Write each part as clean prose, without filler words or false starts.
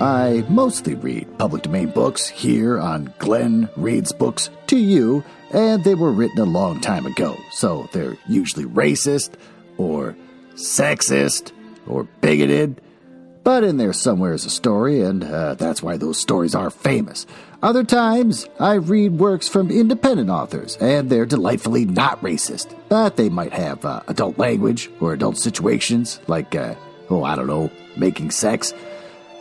I mostly read public domain books here on Glenn Reads Books to You, and they were written a long time ago, so they're usually racist, or sexist, or bigoted, but in there somewhere is a story, and that's why those stories are famous. Other times, I read works from independent authors, and they're delightfully not racist, but they might have adult language or adult situations, like, making sex.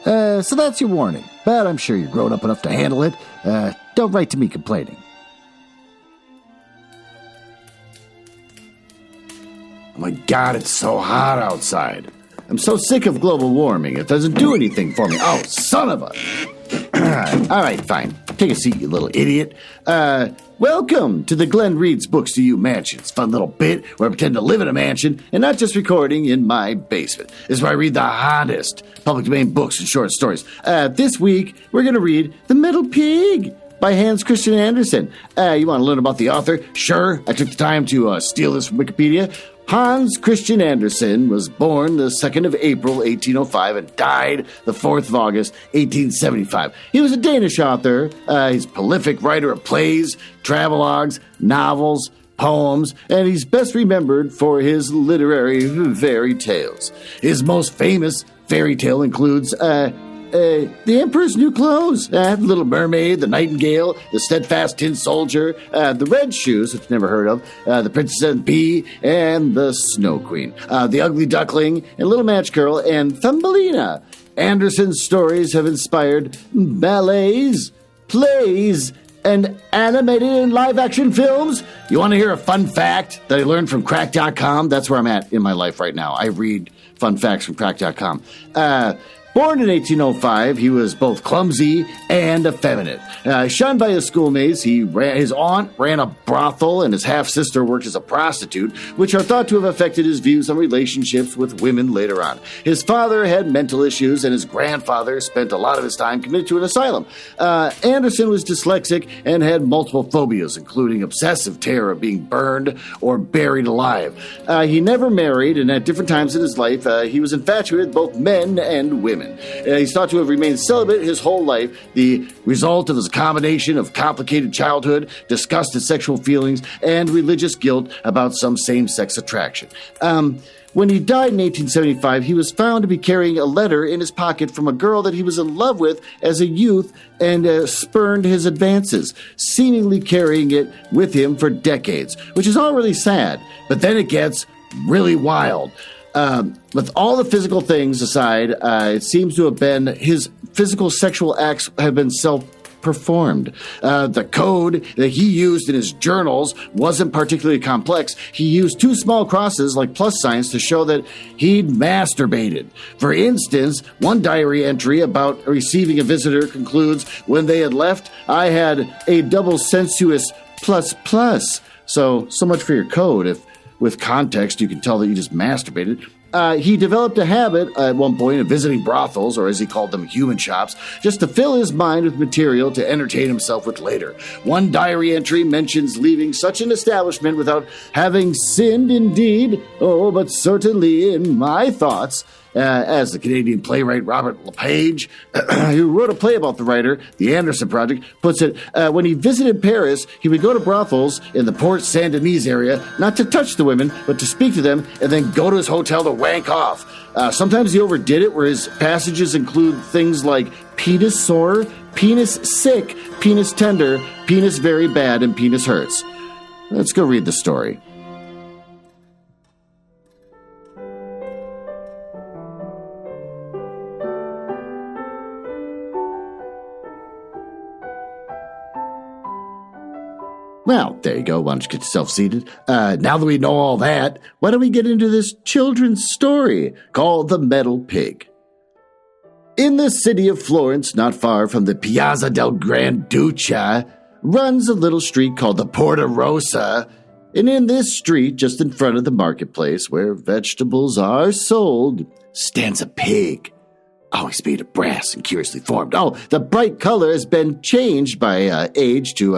So that's your warning, but I'm sure you're grown up enough to handle it. Don't write to me complaining. Oh my God, it's so hot outside. I'm so sick of global warming. It doesn't do anything for me. Oh, son of a... All right, fine. Take a seat, you little idiot. Welcome to the Glenn Reads Books to You mansion. It's a fun little bit where I pretend to live in a mansion and not just recording in my basement. This is where I read the hottest public domain books and short stories. This week, we're going to read The Metal Pig by Hans Christian Andersen. You want to learn about the author? Sure, I took the time to steal this from Wikipedia. Hans Christian Andersen was born the 2nd of April, 1805, and died the 4th of August, 1875. He was a Danish author. He's a prolific writer of plays, travelogues, novels, poems, and he's best remembered for his literary fairy tales. His most famous fairy tale includes The Emperor's New Clothes, The Little Mermaid, The Nightingale, The Steadfast Tin Soldier, The Red Shoes, which I've never heard of, The Princess and Bee, and The Snow Queen, The Ugly Duckling, and Little Match Girl, and Thumbelina. Andersen's stories have inspired ballets, plays, and animated and live-action films. You want to hear a fun fact that I learned from Crack.com? That's where I'm at in my life right now. I read fun facts from Crack.com. Born in 1805, he was both clumsy and effeminate. Shunned by his schoolmates, his aunt ran a brothel, and his half-sister worked as a prostitute, which are thought to have affected his views on relationships with women later on. His father had mental issues, and his grandfather spent a lot of his time committed to an asylum. Andersen was dyslexic and had multiple phobias, including obsessive terror of being burned or buried alive. He never married, and at different times in his life, he was infatuated with both men and women. He's thought to have remained celibate his whole life, the result of his combination of complicated childhood, disgusted sexual feelings, and religious guilt about some same-sex attraction. When he died in 1875, he was found to be carrying a letter in his pocket from a girl that he was in love with as a youth and spurned his advances, seemingly carrying it with him for decades, which is all really sad. But then it gets really wild. With all the physical things aside, it seems to have been his physical sexual acts have been self-performed. The code that he used in his journals wasn't particularly complex. He used two small crosses like plus signs to show that he'd masturbated. For instance, one diary entry about receiving a visitor concludes, "When they had left, I had a double sensuous plus plus." So much for your code. If with context, you can tell that you just masturbated. He developed a habit at one point of visiting brothels, or as he called them, human shops, just to fill his mind with material to entertain himself with later. One diary entry mentions leaving such an establishment without having sinned indeed, but certainly in my thoughts. As the Canadian playwright Robert LePage, who wrote a play about the writer, The Andersen Project, puts it, when he visited Paris, he would go to brothels in the Port Saint-Denis area, not to touch the women, but to speak to them, and then go to his hotel to wank off. Sometimes he overdid it, where his passages include things like penis sore, penis sick, penis tender, penis very bad, and penis hurts. Let's go read the story. Well, there you go. Why don't you get yourself seated? Now that we know all that, why don't we get into this children's story called The Metal Pig? In the city of Florence, not far from the Piazza del Granduccia, runs a little street called the Porta Rossa. And in this street, just in front of the marketplace where vegetables are sold, stands a pig. Oh, he's made of brass and curiously formed. Oh, the bright color has been changed by age to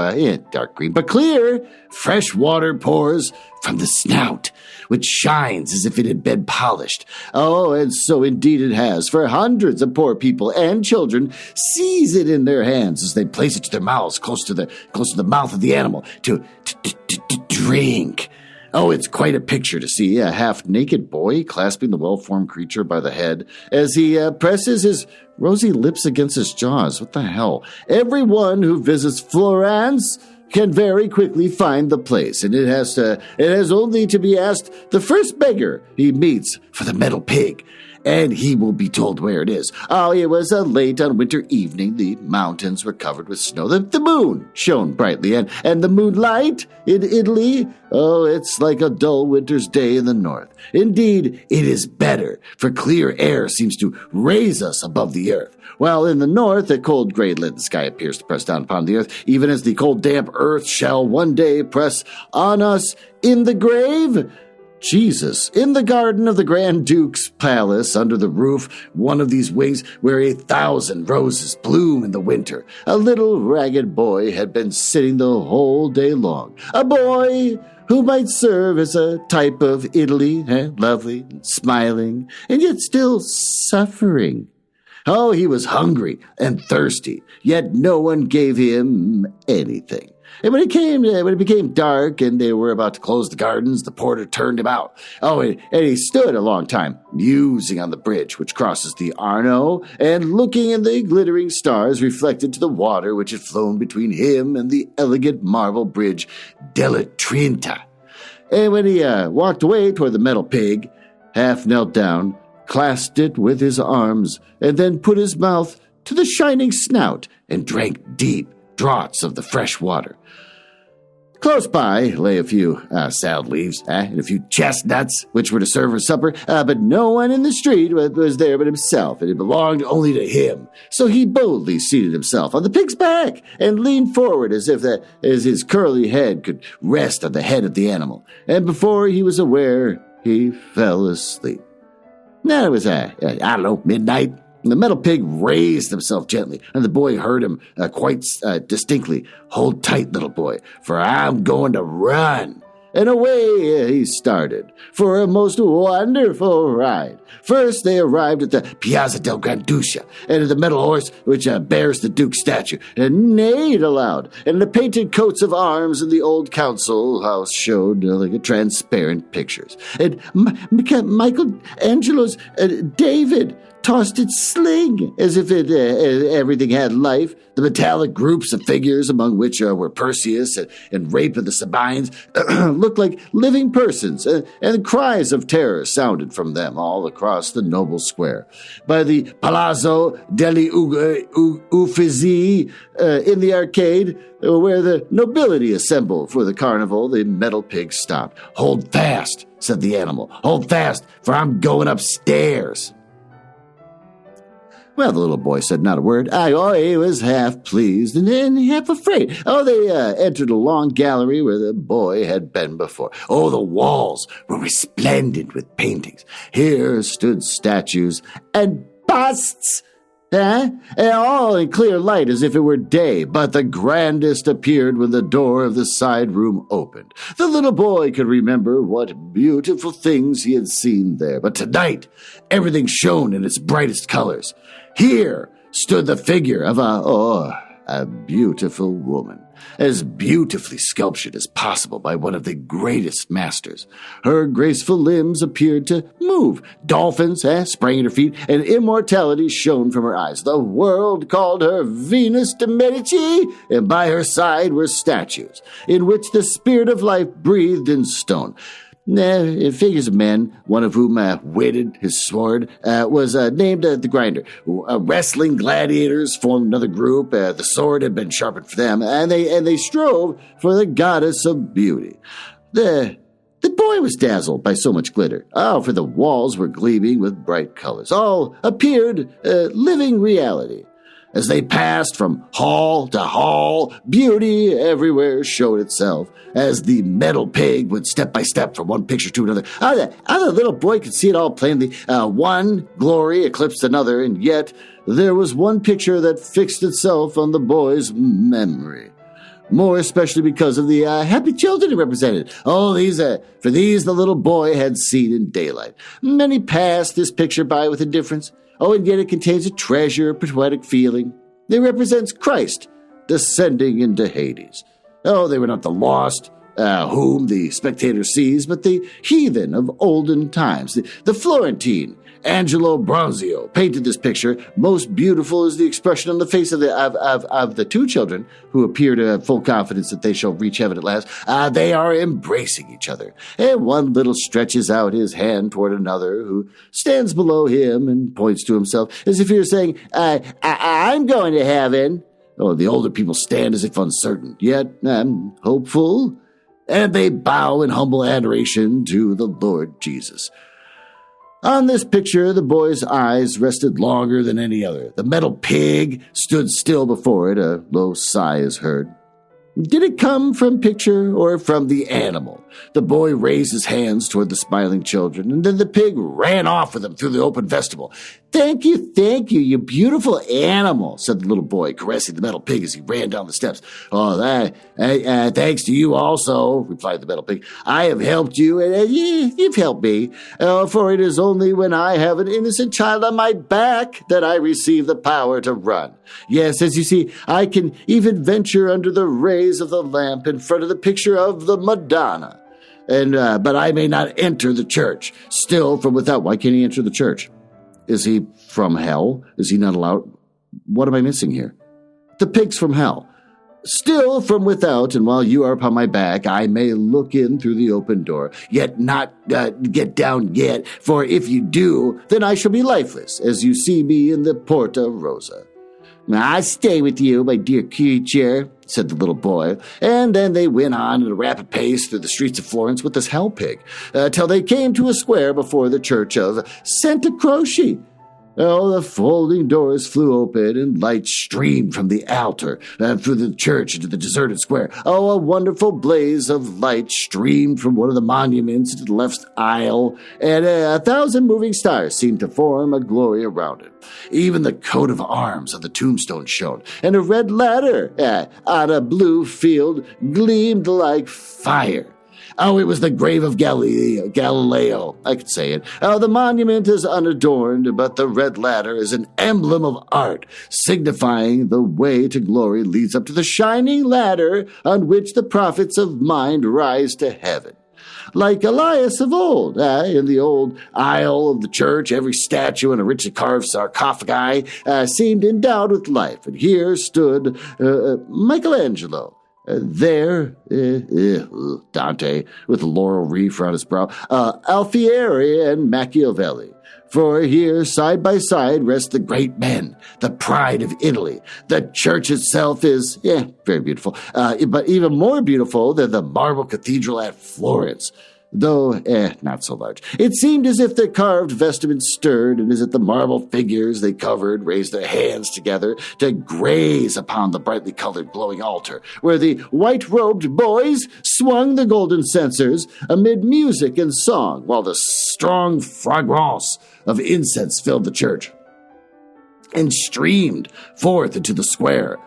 dark green, but clear. Fresh water pours from the snout, which shines as if it had been polished. Oh, and so indeed it has, for hundreds of poor people and children seize it in their hands as they place it to their mouths, close to the mouth of the animal, to drink. Oh, it's quite a picture to see a half-naked boy clasping the well-formed creature by the head as he presses his rosy lips against his jaws. What the hell? Everyone who visits Florence can very quickly find the place, and it has only to be asked the first beggar he meets for the metal pig, and he will be told where it is. Oh, it was a late on winter evening. The mountains were covered with snow. The moon shone brightly, and the moonlight in Italy, oh, it's like a dull winter's day in the north. Indeed, it is better, for clear air seems to raise us above the earth. While in the north, a cold gray leaden sky appears to press down upon the earth, even as the cold damp earth shall one day press on us in the grave. Jesus, in the garden of the Grand Duke's palace, under the roof, one of these wings where 1,000 roses bloom in the winter, a little ragged boy had been sitting the whole day long. A boy who might serve as a type of Italy, lovely and smiling, and yet still suffering. Oh, he was hungry and thirsty, yet no one gave him anything. And when it became dark and they were about to close the gardens, the porter turned him out. Oh, and he stood a long time, musing on the bridge which crosses the Arno, and looking at the glittering stars reflected to the water which had flown between him and the elegant marble bridge della Trinta. And when he walked away toward the metal pig, half knelt down, clasped it with his arms, and then put his mouth to the shining snout and drank deep draughts of the fresh water. Close by lay a few salad leaves and a few chestnuts, which were to serve for supper, but no one in the street was there but himself, and it belonged only to him. So he boldly seated himself on the pig's back and leaned forward as his curly head could rest on the head of the animal. And before he was aware, he fell asleep. Now it was, midnight. The metal pig raised himself gently, and the boy heard him quite distinctly. "Hold tight, little boy, for I'm going to run." And away he started for a most wonderful ride. First, they arrived at the Piazza del Granduca, and at the metal horse which bears the Duke's statue, and neighed aloud, and the painted coats of arms in the old council house showed like transparent pictures. And Michelangelo's David tossed its sling as if everything had life. The metallic groups of figures, among which were Perseus and Rape of the Sabines, looked like living persons, and cries of terror sounded from them all across the noble square. By the Palazzo degli Uffizi, in the arcade, where the nobility assembled for the carnival, the metal pig stopped. "Hold fast," said the animal. "Hold fast, for I'm going upstairs." Well, the little boy said not a word. He was half pleased and then half afraid. Oh, they entered a long gallery where the boy had been before. Oh, the walls were resplendent with paintings. Here stood statues and busts, and all in clear light as if it were day. But the grandest appeared when the door of the side room opened. The little boy could remember what beautiful things he had seen there. But tonight, everything shone in its brightest colors. Here stood the figure of a beautiful woman, as beautifully sculptured as possible by one of the greatest masters. Her graceful limbs appeared to move. Dolphins sprang at her feet, and immortality shone from her eyes. The world called her Venus de Medici, and by her side were statues, in which the spirit of life breathed in stone. Figures of men, one of whom wielded his sword, was named the Grinder. Wrestling gladiators formed another group. The sword had been sharpened for them, and they strove for the goddess of beauty. The boy was dazzled by so much glitter. Oh, for the walls were gleaming with bright colors. All appeared living reality. As they passed from hall to hall, beauty everywhere showed itself as the metal pig went step by step from one picture to another. The little boy could see it all plainly. One glory eclipsed another, and yet there was one picture that fixed itself on the boy's memory. More especially because of the happy children it represented. For these the little boy had seen in daylight. Many passed this picture by with indifference. And yet it contains a treasure of poetic feeling. It represents Christ descending into Hades. They were not the lost, whom the spectator sees, but the heathen of olden times. The Florentine, Angelo Bronzio, painted this picture. Most beautiful is the expression on the face of the two children, who appear to have full confidence that they shall reach heaven at last. They are embracing each other, and one little stretches out his hand toward another, who stands below him and points to himself, as if he were saying, I'm going to heaven. The older people stand as if uncertain, yet hopeful, and they bow in humble adoration to the Lord Jesus. On this picture, the boy's eyes rested longer than any other. The metal pig stood still before it. A low sigh is heard. Did it come from picture or from the animal? The boy raised his hands toward the smiling children, and then the pig ran off with them through the open vestibule. Thank you, you beautiful animal, said the little boy, caressing the metal pig as he ran down the steps. Thanks to you also, replied the metal pig. I have helped you, and you've helped me. For it is only when I have an innocent child on my back that I receive the power to run. Yes, as you see, I can even venture under the rays of the lamp in front of the picture of the Madonna. But I may not enter the church. Still, from without, why can't he enter the church? Is he from hell? Is he not allowed? What am I missing here? The pig's from hell. Still from without, and while you are upon my back, I may look in through the open door, yet not get down yet, for if you do, then I shall be lifeless, as you see me in the Porta Rosa. I stay with you, my dear creature, said the little boy, and then they went on at a rapid pace through the streets of Florence with this hell pig, till they came to a square before the church of Santa Croce. The folding doors flew open, and light streamed from the altar through the church into the deserted square. A wonderful blaze of light streamed from one of the monuments into the left aisle, and 1,000 moving stars seemed to form a glory around it. Even the coat of arms of the tombstone shone, and a red ladder on a blue field gleamed like fire. It was the grave of Galileo. I could say it. The monument is unadorned, but the red ladder is an emblem of art, signifying the way to glory leads up to the shining ladder on which the prophets of mind rise to heaven. Like Elias of old, in the old aisle of the church, every statue and a richly carved sarcophagi seemed endowed with life, and here stood Michelangelo. There, Dante, with a laurel wreath around his brow, Alfieri and Machiavelli. For here, side by side, rest the great men, the pride of Italy. The church itself is, very beautiful, but even more beautiful than the marble cathedral at Florence. Though, not so large. It seemed as if the carved vestments stirred, and as if the marble figures they covered raised their hands together to graze upon the brightly colored glowing altar, where the white-robed boys swung the golden censers amid music and song, while the strong fragrance of incense filled the church and streamed forth into the square.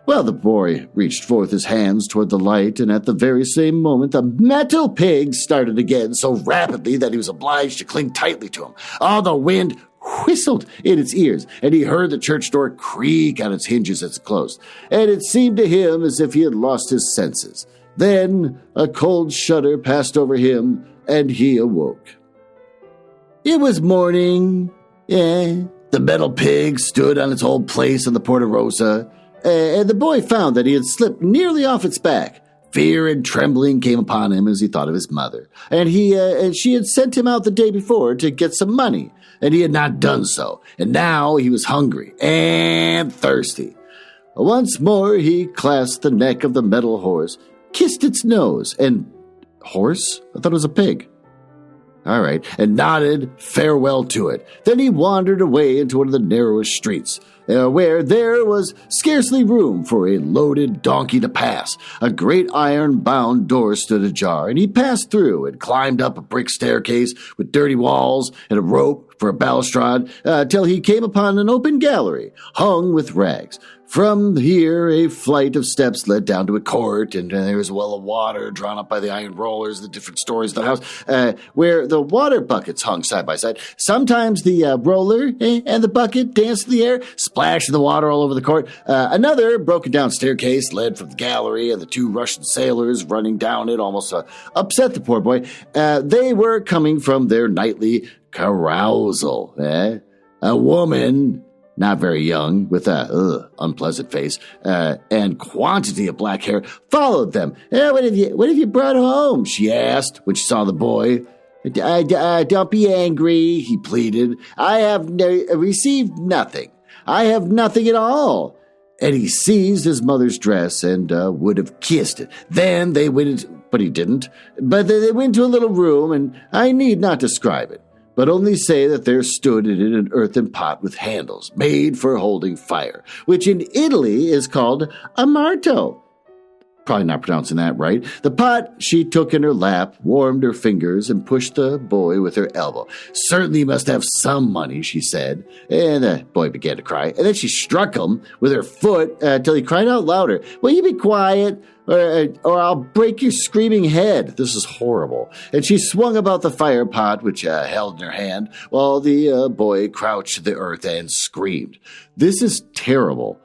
Well, the boy reached forth his hands toward the light, and at the very same moment the metal pig started again so rapidly that he was obliged to cling tightly to him. The wind whistled in its ears, and he heard the church door creak on its hinges as it closed, and it seemed to him as if he had lost his senses. Then a cold shudder passed over him, and he awoke. It was morning. The metal pig stood on its old place in the Porta Rosa, and the boy found that he had slipped nearly off its back. Fear and trembling came upon him as he thought of his mother, and she had sent him out the day before to get some money, and he had not done so, and now he was hungry and thirsty. Once more he clasped the neck of the metal horse, kissed its nose, and horse? I thought it was a pig. All right, and nodded farewell to it. Then he wandered away into one of the narrowest streets. where there was scarcely room for a loaded donkey to pass. A great iron-bound door stood ajar, and he passed through and climbed up a brick staircase with dirty walls and a rope for a balustrade till he came upon an open gallery hung with rags. From here, a flight of steps led down to a court, and there was a well of water drawn up by the iron rollers, the different stories of the house, where the water buckets hung side by side. Sometimes the roller and the bucket danced in the air, splashing the water all over the court. Another broken-down staircase led from the gallery, and the two Russian sailors running down it almost upset the poor boy. They were coming from their nightly carousal. A woman, not very young, with a unpleasant face and quantity of black hair, followed them. What have you brought home? She asked when she saw the boy. Don't be angry, he pleaded. I have received nothing. I have nothing at all. And he seized his mother's dress and would have kissed it. Then they went, but he didn't. But they went to a little room, and I need not describe it, but only say that there stood in it an earthen pot with handles, made for holding fire, which in Italy is called a marto. Probably not pronouncing that right. The pot she took in her lap, warmed her fingers, and pushed the boy with her elbow. Certainly you must have some money, she said. And the boy began to cry. And then she struck him with her foot till he cried out louder. Will you be quiet? Or I'll break your screaming head. This is horrible. And she swung about the fire pot, which held in her hand, while the boy crouched to the earth and screamed. This is terrible.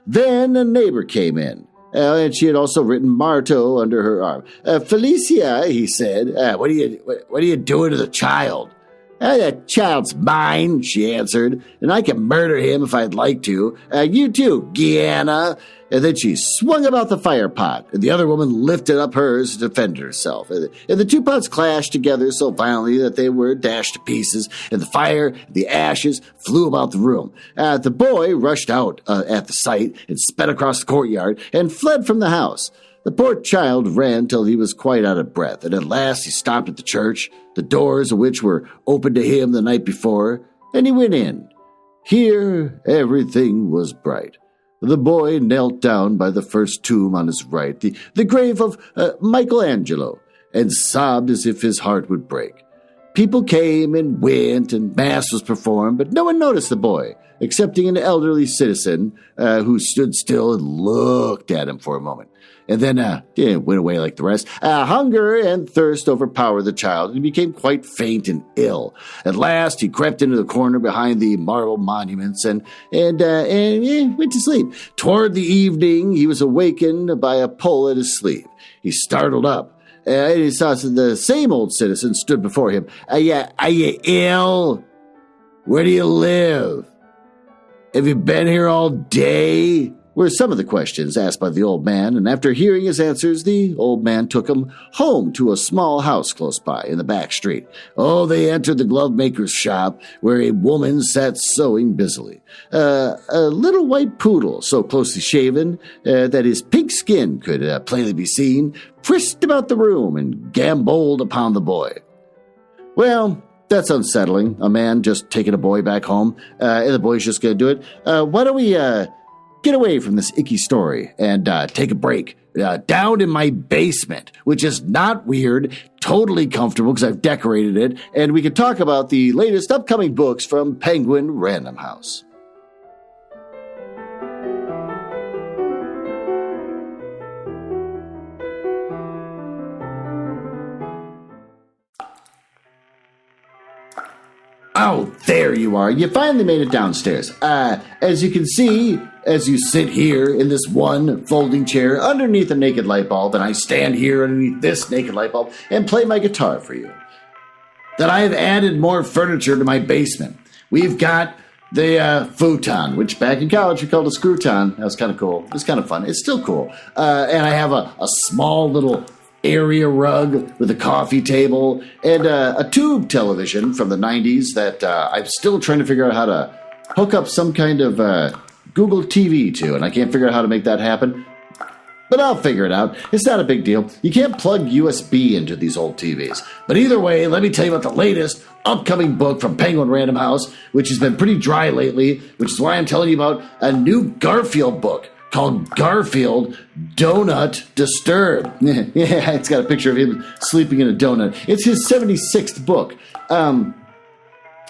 Then a neighbor came in. And she had also written Marto under her arm. Felicia, he said, what are you doing to the child? That child's mine, she answered, and I can murder him if I'd like to. You too, Gianna. And then she swung about the fire pot, and the other woman lifted up hers to defend herself. And the two pots clashed together so violently that they were dashed to pieces, and the fire and the ashes flew about the room. The boy rushed out at the sight and sped across the courtyard and fled from the house. The poor child ran till he was quite out of breath, and at last he stopped at the church, the doors of which were opened to him the night before, and he went in. Here everything was bright. The boy knelt down by the first tomb on his right, the grave of Michelangelo, and sobbed as if his heart would break. People came and went, and mass was performed, but no one noticed the boy, excepting an elderly citizen who stood still and looked at him for a moment. And then went away like the rest. Hunger and thirst overpowered the child, and he became quite faint and ill. At last, he crept into the corner behind the marble monuments and went to sleep. Toward the evening, he was awakened by a pull at his sleeve. He startled up, and he saw the same old citizen stood before him. Are you ill? Where do you live? Have you been here all day? Were some of the questions asked by the old man, and after hearing his answers, the old man took him home to a small house close by in the back street. They entered the glove-maker's shop, where a woman sat sewing busily. A little white poodle, so closely shaven that his pink skin could plainly be seen, frisked about the room and gamboled upon the boy. Well, that's unsettling, a man just taking a boy back home, and the boy's just going to do it. Why don't we get away from this icky story and take a break down in my basement, which is not weird, totally comfortable because I've decorated it, and we can talk about the latest upcoming books from Penguin Random House. Oh, there you are. You finally made it downstairs. As you can see, as you sit here in this one folding chair underneath a naked light bulb, and I stand here underneath this naked light bulb and play my guitar for you, that I have added more furniture to my basement. We've got the futon, which back in college we called a screwton. That was kind of cool. It was kind of fun. It's still cool. And I have a small little area rug with a coffee table and a tube television from the 90s that I'm still trying to figure out how to hook up some kind of Google TV to, and I can't figure out how to make that happen. But I'll figure it out. It's not a big deal. You can't plug USB into these old TVs. But either way, let me tell you about the latest upcoming book from Penguin Random House, which has been pretty dry lately, which is why I'm telling you about a new Garfield book called Garfield Donut Disturbed. Yeah, it's got a picture of him sleeping in a donut. It's his 76th book.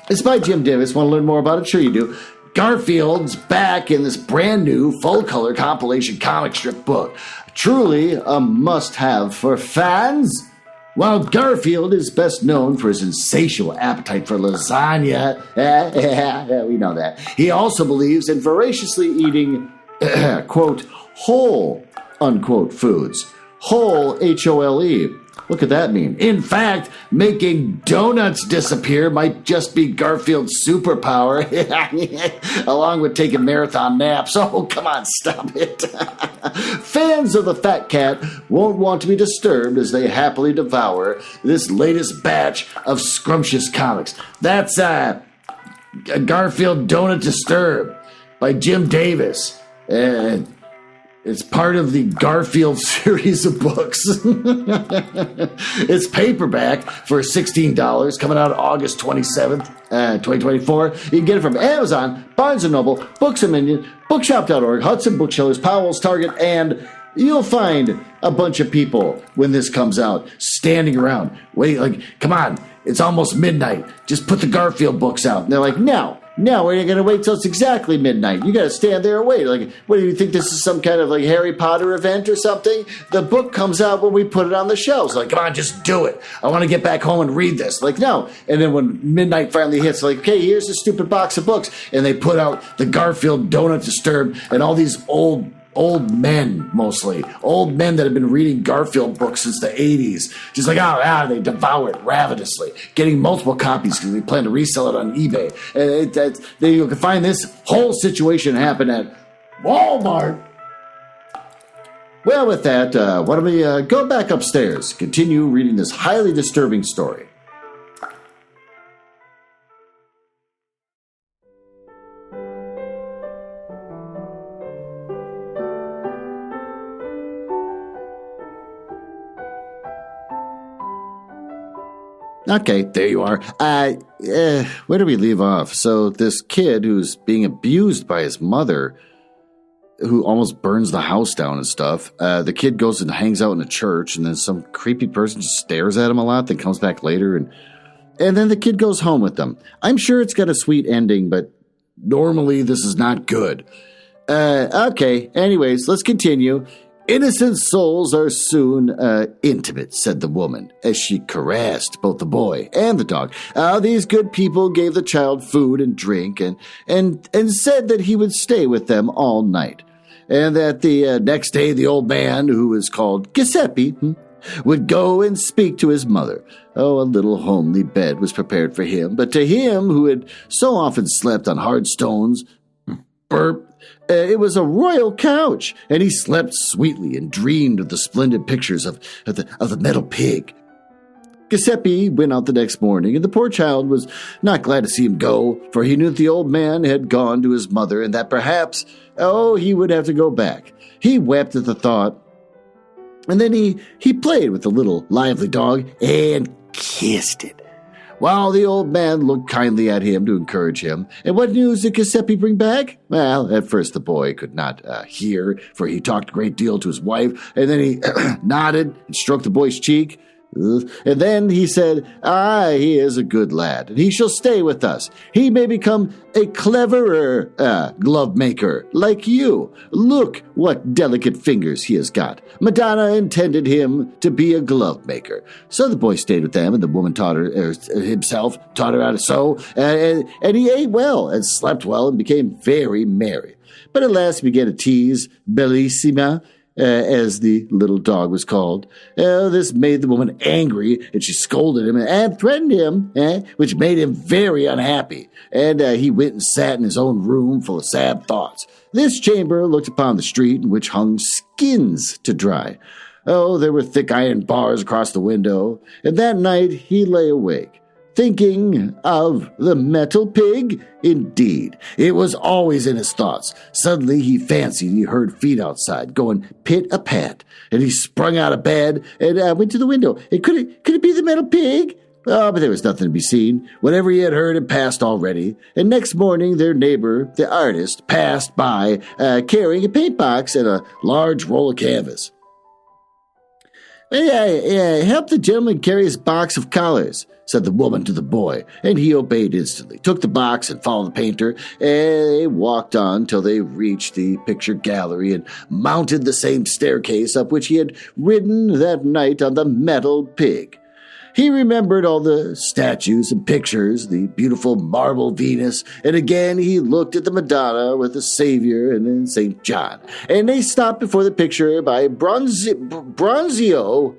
It's by Jim Davis. Want to learn more about it? Sure you do. Garfield's back in this brand new full-color compilation comic strip book. Truly a must-have for fans. While Garfield is best known for his insatiable appetite for lasagna, we know that, he also believes in voraciously eating, quote, whole, unquote, foods. Whole, H-O-L-E. What could that mean? In fact, making donuts disappear might just be Garfield's superpower, along with taking marathon naps. Oh, come on, stop it. Fans of the Fat Cat won't want to be disturbed as they happily devour this latest batch of scrumptious comics. That's Garfield Donut Disturbed by Jim Davis. It's part of the Garfield series of books. It's paperback for $16, coming out August 27th, 2024. You can get it from Amazon, Barnes & Noble, Books A Million, Bookshop.org, Hudson Booksellers, Powell's, Target, and you'll find a bunch of people when this comes out standing around. Wait, like, come on, it's almost midnight. Just put the Garfield books out. And they're like, no, we're going to wait till it's exactly midnight. You got to stand there and wait. Like, what do you think this is some kind of like Harry Potter event or something? The book comes out when we put it on the shelves. Like, come on, just do it. I want to get back home and read this. Like, no. And then when midnight finally hits, like, okay, here's a stupid box of books. And they put out the Garfield Donut Disturbed and all these old men, mostly. Old men that have been reading Garfield books since the 80s. Just like, they devour it ravenously. Getting multiple copies because they plan to resell it on eBay. And you can find this whole situation happen at Walmart. Well, with that, why don't we go back upstairs, continue reading this highly disturbing story. Okay, there you are. Where do we leave off? So this kid who's being abused by his mother, who almost burns the house down and stuff, the kid goes and hangs out in a church, and then some creepy person just stares at him a lot, then comes back later, and then the kid goes home with them. I'm sure it's got a sweet ending, but normally this is not good. Okay, anyways, let's continue. Innocent souls are soon intimate, said the woman, as she caressed both the boy and the dog. These good people gave the child food and drink and said that he would stay with them all night. And that the next day the old man, who was called Giuseppe, would go and speak to his mother. Oh, a little homely bed was prepared for him, but to him who had so often slept on hard stones, it was a royal couch, and he slept sweetly and dreamed of the splendid pictures of the metal pig. Giuseppe went out the next morning, and the poor child was not glad to see him go, for he knew that the old man had gone to his mother, and that perhaps, he would have to go back. He wept at the thought, and then he played with the little lively dog and kissed it, while the old man looked kindly at him to encourage him. And what news did Giuseppe bring back? Well, at first the boy could not hear, for he talked a great deal to his wife, and then he nodded and stroked the boy's cheek. And then he said, he is a good lad, and he shall stay with us. He may become a cleverer glove maker like you. Look what delicate fingers he has got. Madonna intended him to be a glove maker. So the boy stayed with them, and the woman taught her how to sew, and he ate well and slept well and became very merry. But at last he began to tease Bellissima, as the little dog was called. This made the woman angry, and she scolded him and threatened him, which made him very unhappy. And he went and sat in his own room full of sad thoughts. This chamber looked upon the street in which hung skins to dry. There were thick iron bars across the window, and that night he lay awake, Thinking of the metal pig? Indeed, it was always in his thoughts. Suddenly he fancied he heard feet outside, going pit-a-pat, and he sprung out of bed and went to the window. Could it be the metal pig? Oh, but there was nothing to be seen. Whatever he had heard had passed already, and next morning their neighbor, the artist, passed by carrying a paint box and a large roll of canvas. Help the gentleman carry his box of colors, said the woman to the boy, and he obeyed instantly, took the box and followed the painter, and they walked on till they reached the picture gallery and mounted the same staircase up which he had ridden that night on the metal pig. He remembered all the statues and pictures, the beautiful marble Venus, and again he looked at the Madonna with the Savior and then St. John. And they stopped before the picture by Bronzio,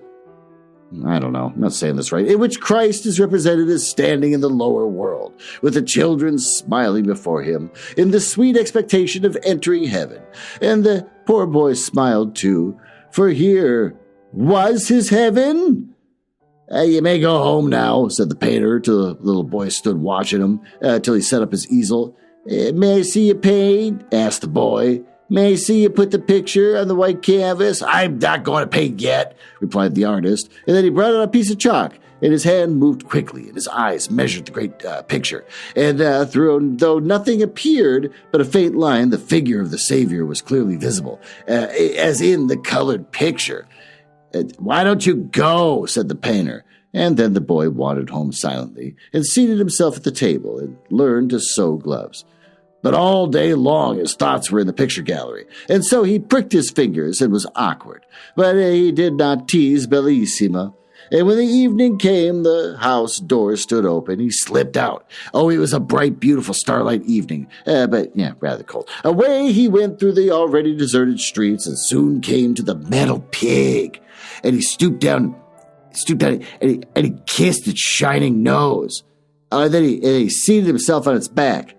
I don't know, I'm not saying this right, in which Christ is represented as standing in the lower world, with the children smiling before him, in the sweet expectation of entering heaven. And the poor boy smiled too, for here was his heaven. You may go home now, said the painter till the little boy stood watching him till he set up his easel. May I see you paint? Asked the boy. May I see you put the picture on the white canvas? I'm not going to paint yet, replied the artist, and then he brought out a piece of chalk, and his hand moved quickly, and his eyes measured the great picture. And though nothing appeared but a faint line, the figure of the Savior was clearly visible, as in the colored picture. Why don't you go? Said the painter. And then the boy wandered home silently and seated himself at the table and learned to sew gloves. But all day long his thoughts were in the picture gallery, and so he pricked his fingers and was awkward. But he did not tease Bellissima. And when the evening came, the house door stood open. He slipped out. Oh, it was a bright, beautiful starlight evening, but rather cold. Away he went through the already deserted streets and soon came to the metal pig. And he stooped down and he kissed its shining nose. Then he seated himself on its back.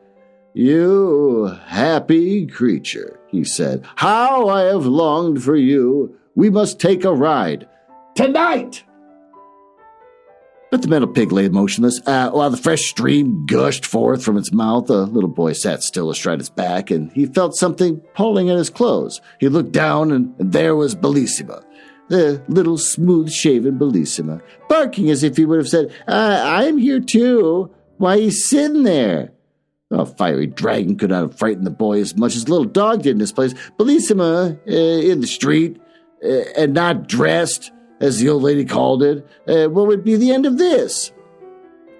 You happy creature, he said. How I have longed for you. We must take a ride. Tonight! But the metal pig lay motionless. While the fresh stream gushed forth from its mouth, the little boy sat still astride his back, and he felt something pulling at his clothes. He looked down, and there was Bellissima, the little smooth-shaven Bellissima, barking as if he would have said, I'm here too. Why are you sitting there? A fiery dragon could not have frightened the boy as much as the little dog did in this place. Bellissima in the street, and not dressed, as the old lady called it. What would be the end of this?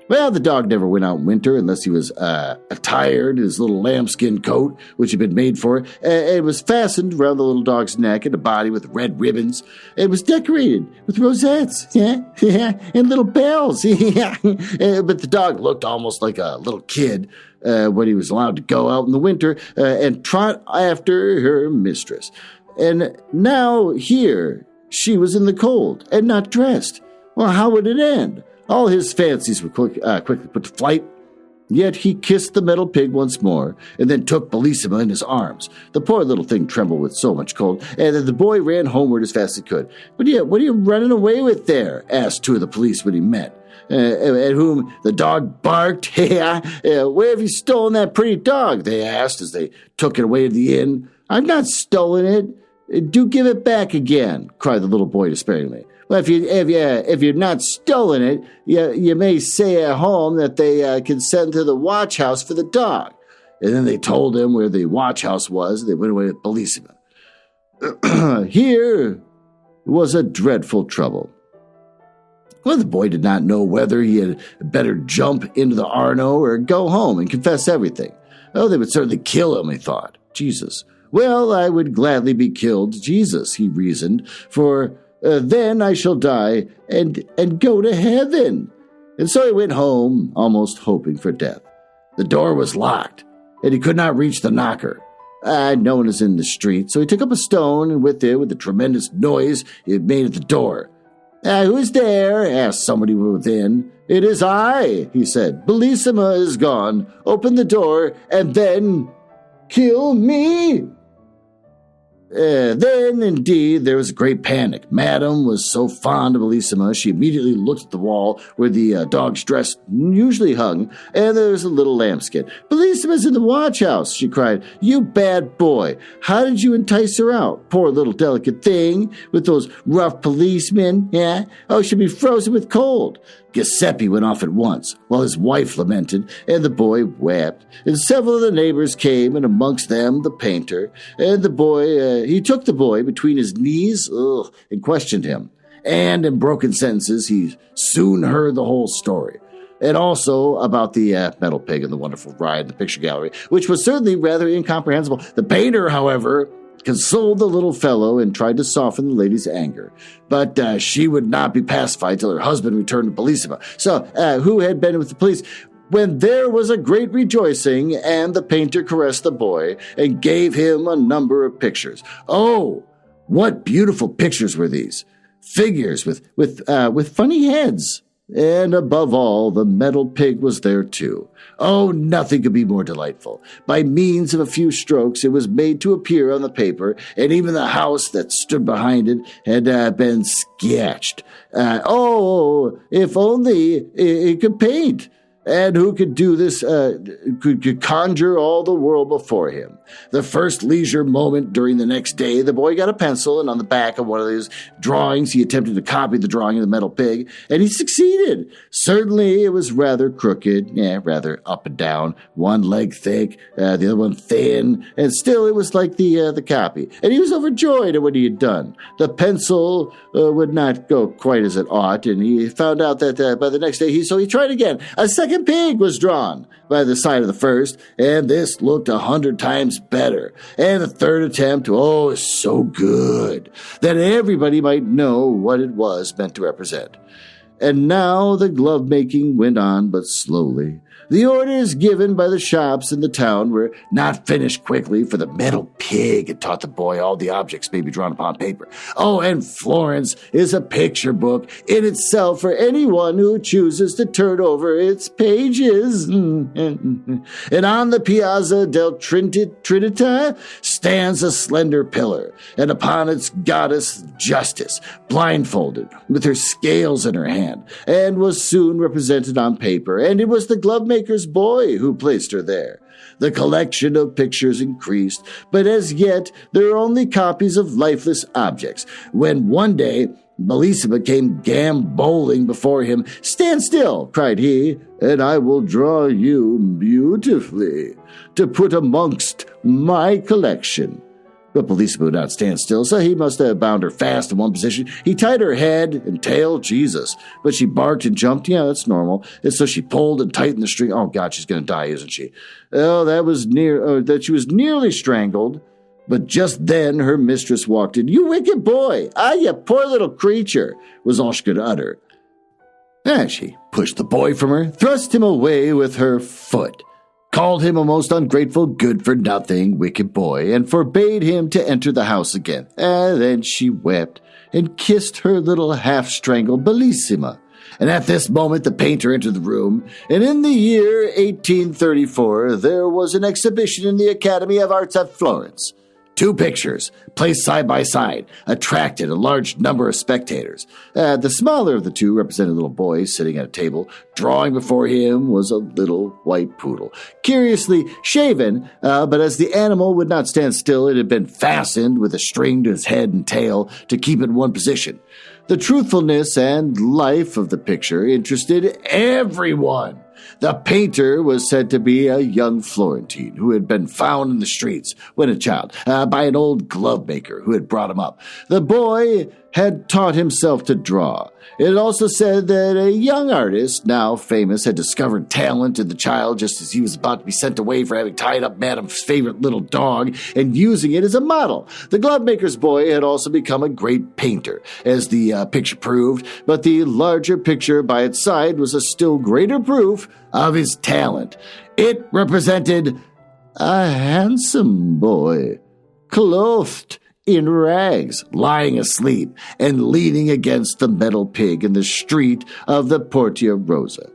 Well, the dog never went out in winter unless he was attired in his little lambskin coat, which had been made for it. It was fastened around the little dog's neck and the body with red ribbons. It was decorated with rosettes, and little bells. But the dog looked almost like a little kid when he was allowed to go out in the winter and trot after her mistress. And now here she was in the cold and not dressed. Well, how would it end? All his fancies were quickly put to flight. Yet he kissed the metal pig once more, and then took Bellissima in his arms. The poor little thing trembled with so much cold, and the boy ran homeward as fast as he could. What are you running away with there? Asked two of the police when he met. At whom the dog barked. Where have you stolen that pretty dog? They asked as they took it away to the inn. I've not stolen it. Do give it back again, cried the little boy despairingly. Well, if you're not stolen it, you may say at home that they can send to the watch house for the dog. And then they told him where the watch house was. They went away with Bellissima. Here was a dreadful trouble. Well, the boy did not know whether he had better jump into the Arno or go home and confess everything. Oh, they would certainly kill him, he thought. Jesus. Well, I would gladly be killed, Jesus, he reasoned, for then I shall die and go to heaven. And so he went home, almost hoping for death. The door was locked, and he could not reach the knocker. No one was in the street, so he took up a stone, and with a tremendous noise it made at the door. Who's there? Asked somebody within. It is I, he said. Bellissima is gone. Open the door, and then kill me. Then, indeed, there was a great panic. Madame was so fond of Bellissima, she immediately looked at the wall where the dog's dress usually hung, and there was a little lambskin. "Bellissima's in the watch house," she cried. "You bad boy. How did you entice her out? Poor little delicate thing, with those rough policemen, yeah? Oh, she'll be frozen with cold." Giuseppe went off at once, while his wife lamented, and the boy wept. And several of the neighbors came, and amongst them the painter. And the boy, he took the boy between his knees, and questioned him. And in broken sentences, he soon heard the whole story. And also about the metal pig and the wonderful ride in the picture gallery, which was certainly rather incomprehensible. The painter, however, consoled the little fellow and tried to soften the lady's anger. But she would not be pacified till her husband returned to Bellissima, who had been with the police. When there was a great rejoicing, and the painter caressed the boy and gave him a number of pictures. Oh, what beautiful pictures were these! Figures with funny heads. And above all, the metal pig was there too. Oh, nothing could be more delightful. By means of a few strokes, it was made to appear on the paper, and even the house that stood behind it had been sketched. If only it could paint. And who could do this, could conjure all the world before him. The first leisure moment during the next day, the boy got a pencil, and on the back of one of his drawings, he attempted to copy the drawing of the metal pig, and he succeeded. Certainly, it was rather crooked, rather up and down, one leg thick, the other one thin, and still it was like the copy. And he was overjoyed at what he had done. The pencil would not go quite as it ought, and he found out that by the next day, so he tried again. A second pig was drawn by the side of the first, and this looked 100 times better. And the third attempt, so good, that everybody might know what it was meant to represent. And now the glove-making went on but slowly. The orders given by the shops in the town were not finished quickly, for the metal pig had taught the boy all the objects may be drawn upon paper. Oh, and Florence is a picture book in itself for anyone who chooses to turn over its pages. And on the Piazza del Trinita stands a slender pillar, and upon its goddess Justice, blindfolded, with her scales in her hand, and was soon represented on paper, and it was the glove-maker's boy who placed her there. The collection of pictures increased, but as yet there are only copies of lifeless objects, when one day Bellissima came gamboling before him. "Stand still," cried he, "and I will draw you beautifully to put amongst my collection." But Bellissima would not stand still, so he must have bound her fast in one position. He tied her head and tail, Jesus. But she barked and jumped. Yeah, that's normal. And so she pulled and tightened the string. Oh, God, she's going to die, isn't she? Oh, that she was nearly strangled. But just then her mistress walked in. "You wicked boy! Ah, you poor little creature!" was all she could utter. And she pushed the boy from her, thrust him away with her foot, called him a most ungrateful, good-for-nothing, wicked boy, and forbade him to enter the house again. And then she wept and kissed her little half-strangled Bellissima. And at this moment the painter entered the room, and in the year 1834 there was an exhibition in the Academy of Arts at Florence. 2 pictures, placed side by side, attracted a large number of spectators. The smaller of the two represented a little boy sitting at a table. Drawing before him was a little white poodle, curiously shaven, but as the animal would not stand still, it had been fastened with a string to its head and tail to keep it in one position. The truthfulness and life of the picture interested everyone. The painter was said to be a young Florentine who had been found in the streets when a child by an old glove maker who had brought him up. The boy had taught himself to draw. It also said that a young artist, now famous, had discovered talent in the child just as he was about to be sent away for having tied up Madame's favorite little dog and using it as a model. The glovemaker's boy had also become a great painter, as the picture proved, but the larger picture by its side was a still greater proof of his talent. It represented a handsome boy, clothed in rags, lying asleep and leaning against the metal pig in the street of the Portia Rosa.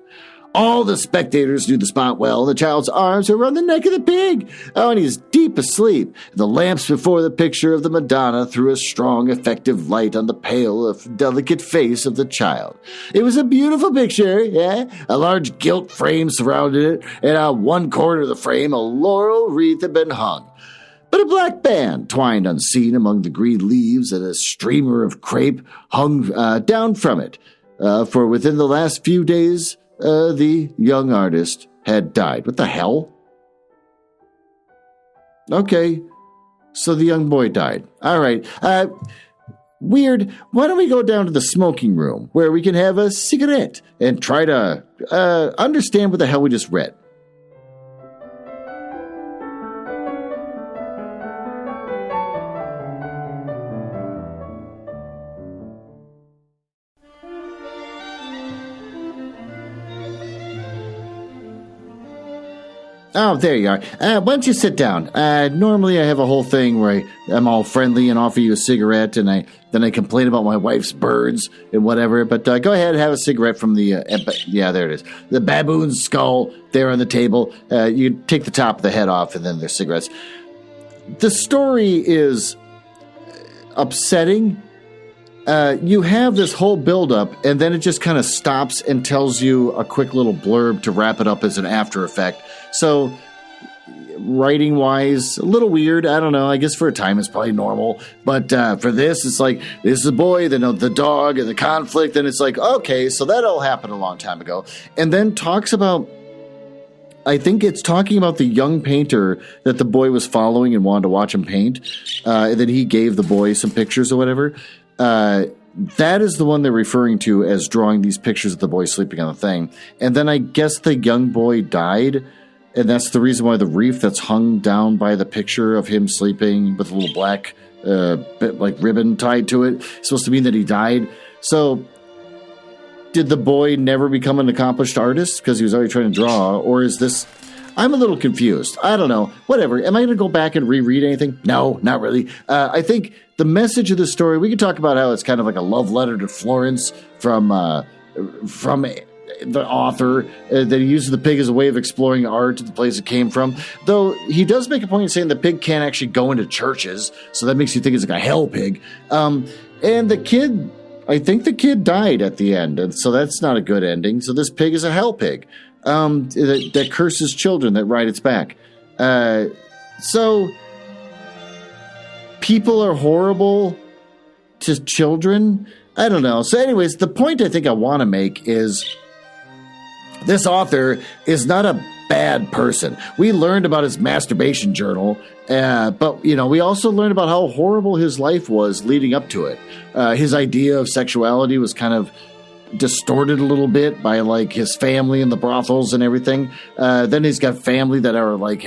All the spectators knew the spot well. The child's arms were around the neck of the pig. Oh, and he's deep asleep. The lamps before the picture of the Madonna threw a strong, effective light on the pale, delicate face of the child. It was a beautiful picture, yeah? A large gilt frame surrounded it, and on one corner of the frame, a laurel wreath had been hung. But a black band twined unseen among the green leaves, and a streamer of crepe hung down from it. For within the last few days, the young artist had died. What the hell? Okay, so the young boy died. All right. Weird. Why don't we go down to the smoking room where we can have a cigarette and try to understand what the hell we just read? Oh, there you are. Why don't you sit down? Normally I have a whole thing where I'm all friendly and offer you a cigarette, and then I complain about my wife's birds and whatever. But go ahead and have a cigarette from the, yeah, there it is. The baboon's skull there on the table. You take the top of the head off, and then there's cigarettes. The story is upsetting. You have this whole buildup, and then it just kind of stops and tells you a quick little blurb to wrap it up as an after effect. So, writing-wise, a little weird. I don't know. I guess for a time it's probably normal. But for this, it's like, this is a boy, then the dog, and the conflict, and it's like, okay, so that all happened a long time ago. And then talks about, I think it's talking about the young painter that the boy was following and wanted to watch him paint. And then he gave the boy some pictures or whatever. That is the one they're referring to as drawing these pictures of the boy sleeping on the thing. And then I guess the young boy died, and that's the reason why the wreath that's hung down by the picture of him sleeping with a little black ribbon tied to it is supposed to mean that he died. So did the boy never become an accomplished artist because he was already trying to draw, or is this... I'm a little confused. I don't know. Whatever. Am I going to go back and reread anything? No, not really. I think the message of the story, we can talk about how it's kind of like a love letter to Florence from the author, that he uses the pig as a way of exploring art at the place it came from. Though he does make a point of saying the pig can't actually go into churches, so that makes you think it's like a hell pig. And the kid, I think the kid died at the end, and so that's not a good ending. So this pig is a hell pig. That curses children that ride its back. So people are horrible to children. I don't know. So anyways, the point I think I want to make is this author is not a bad person. We learned about his masturbation journal, but we also learned about how horrible his life was leading up to it. His idea of sexuality was kind of distorted a little bit by like his family and the brothels and everything. Then he's got family that are like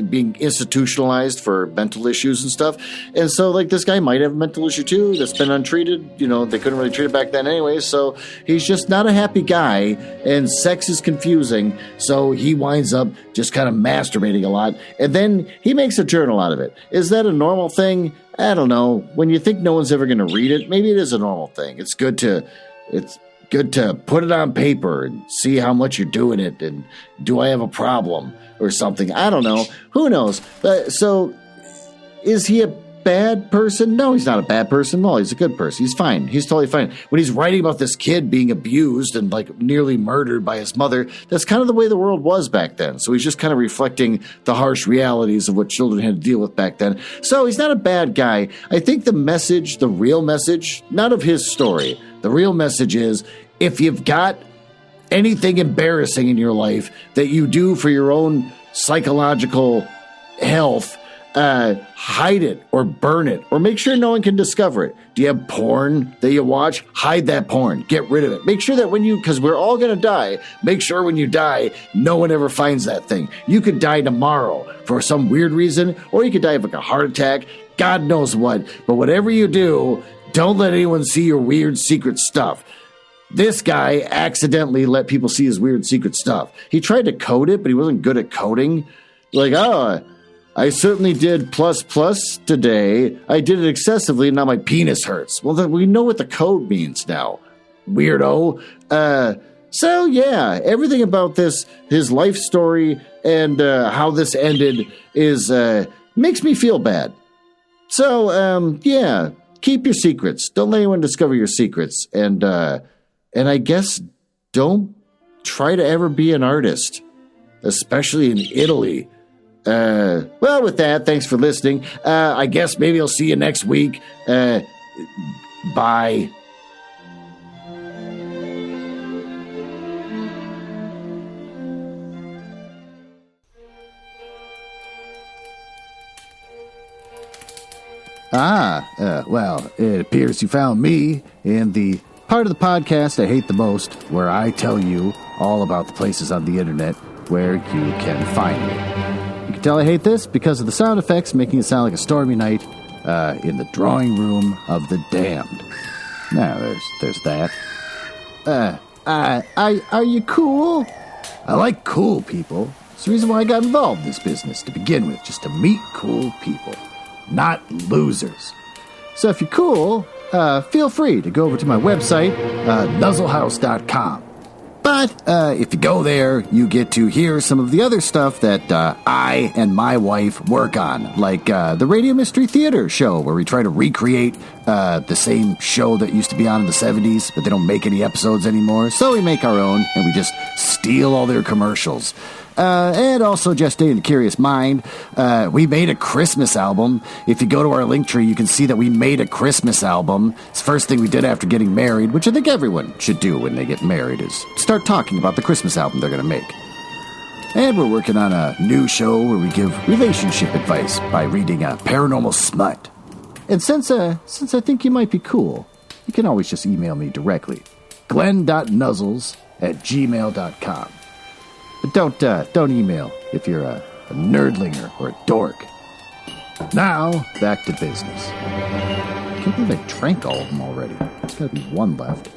being institutionalized for mental issues and stuff. And so like this guy might have a mental issue too that's been untreated. They couldn't really treat it back then anyway. So he's just not a happy guy, and sex is confusing. So he winds up just kind of masturbating a lot. And then he makes a journal out of it. Is that a normal thing? I don't know. When you think no one's ever going to read it, maybe it is a normal thing. It's good to put it on paper and see how much you're doing it, and do I have a problem or something? I don't know. Who knows? So is he a bad person? No, he's not a bad person. No, he's a good person. He's fine. He's totally fine. When he's writing about this kid being abused and like nearly murdered by his mother, that's kind of the way the world was back then. So he's just kind of reflecting the harsh realities of what children had to deal with back then. So he's not a bad guy. I think the message, the real message, not of his story, the real message is, if you've got anything embarrassing in your life that you do for your own psychological health, hide it or burn it or make sure no one can discover it. Do you have porn that you watch? Hide that porn. Get rid of it. Make sure that because we're all going to die, make sure when you die, no one ever finds that thing. You could die tomorrow for some weird reason, or you could die of like a heart attack. God knows what. But whatever you do, don't let anyone see your weird secret stuff. This guy accidentally let people see his weird secret stuff. He tried to code it, but he wasn't good at coding. Like, I certainly did plus today. I did it excessively, and now my penis hurts. Well, then we know what the code means now, weirdo. So, yeah, everything about his life story and how this ended makes me feel bad. So, yeah, keep your secrets. Don't let anyone discover your secrets. And I guess don't try to ever be an artist, especially in Italy. Well, with that, thanks for listening. I guess maybe I'll see you next week. Bye. Well, it appears you found me in the part of the podcast I hate the most, where I tell you all about the places on the internet where you can find me. You can tell I hate this because of the sound effects making it sound like a stormy night in the drawing room of the damned. Now, there's that. Are you cool? I like cool people. It's the reason why I got involved in this business to begin with, just to meet cool people. Not losers. So if you're cool, feel free to go over to my website, nuzzlehouse.com. But if you go there, you get to hear some of the other stuff that I and my wife work on, like the Radio Mystery Theater show, where we try to recreate the same show that used to be on in the 70s, but they don't make any episodes anymore. So we make our own, and we just steal all their commercials. And also, just in a curious mind, we made a Christmas album. If you go to our link tree, you can see that we made a Christmas album. It's the first thing we did after getting married, which I think everyone should do when they get married, is start talking about the Christmas album they're going to make. And we're working on a new show where we give relationship advice by reading paranormal smut. And since I think you might be cool, you can always just email me directly, glenn.nuzzles@gmail.com. But don't email if you're a nerdlinger or a dork. Now, back to business. I can't believe I drank all of them already. There's got to be one left.